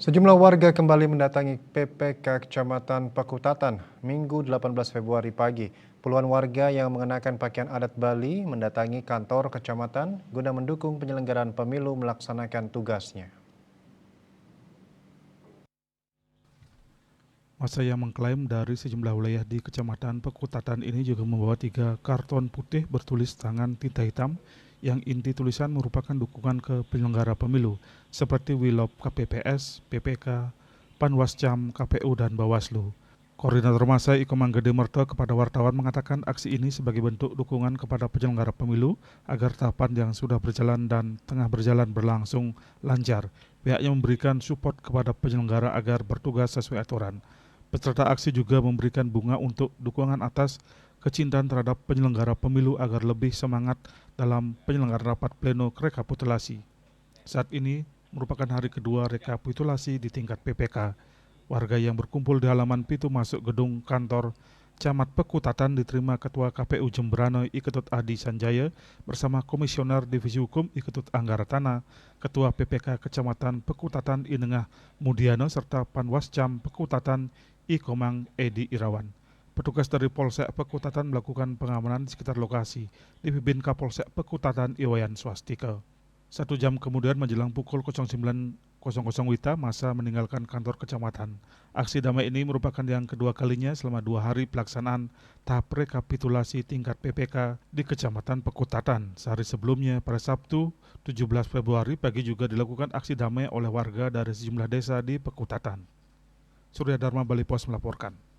Sejumlah warga kembali mendatangi PPK Kecamatan Pakutatan Minggu 18 Februari pagi. Puluhan warga yang mengenakan pakaian adat Bali mendatangi kantor kecamatan guna mendukung penyelenggaraan pemilu melaksanakan tugasnya. Massa yang mengklaim dari sejumlah wilayah di Kecamatan Pakutatan ini juga membawa 3 karton putih bertulis tangan tinta hitam yang inti tulisan merupakan dukungan ke penyelenggara pemilu seperti Wilop KPPS, PPK, Panwascam, KPU, dan Bawaslu. Koordinator Massa Iko Manggede Merto kepada wartawan mengatakan aksi ini sebagai bentuk dukungan kepada penyelenggara pemilu agar tahapan yang sudah berjalan dan tengah berjalan berlangsung lancar. Pihaknya memberikan support kepada penyelenggara agar bertugas sesuai aturan. Peserta aksi juga memberikan bunga untuk dukungan atas kecintaan terhadap penyelenggara pemilu agar lebih semangat dalam penyelenggaraan rapat pleno rekapitulasi. Saat ini merupakan hari kedua rekapitulasi di tingkat PPK. Warga yang berkumpul di halaman pintu masuk gedung kantor Camat Pakutatan diterima Ketua KPU Jemberana Iketut Adi Sanjaya bersama Komisioner Divisi Hukum Iketut Anggaratana, Ketua PPK Kecamatan Pakutatan Inengah Mudiano serta Panwascam Pakutatan Ikomang Edi Irawan. Petugas dari Polsek Pakutatan melakukan pengamanan di sekitar lokasi, dipimpin Kapolsek Pakutatan Iwayan Swastika. 1 jam kemudian menjelang pukul 09.00 WITA, massa meninggalkan kantor kecamatan. Aksi damai ini merupakan yang kedua kalinya selama 2 hari pelaksanaan tahap rekapitulasi tingkat PPK di Kecamatan Pakutatan. Sehari sebelumnya pada Sabtu 17 Februari pagi juga dilakukan aksi damai oleh warga dari sejumlah desa di Pakutatan. Surya Dharma Bali Pos melaporkan.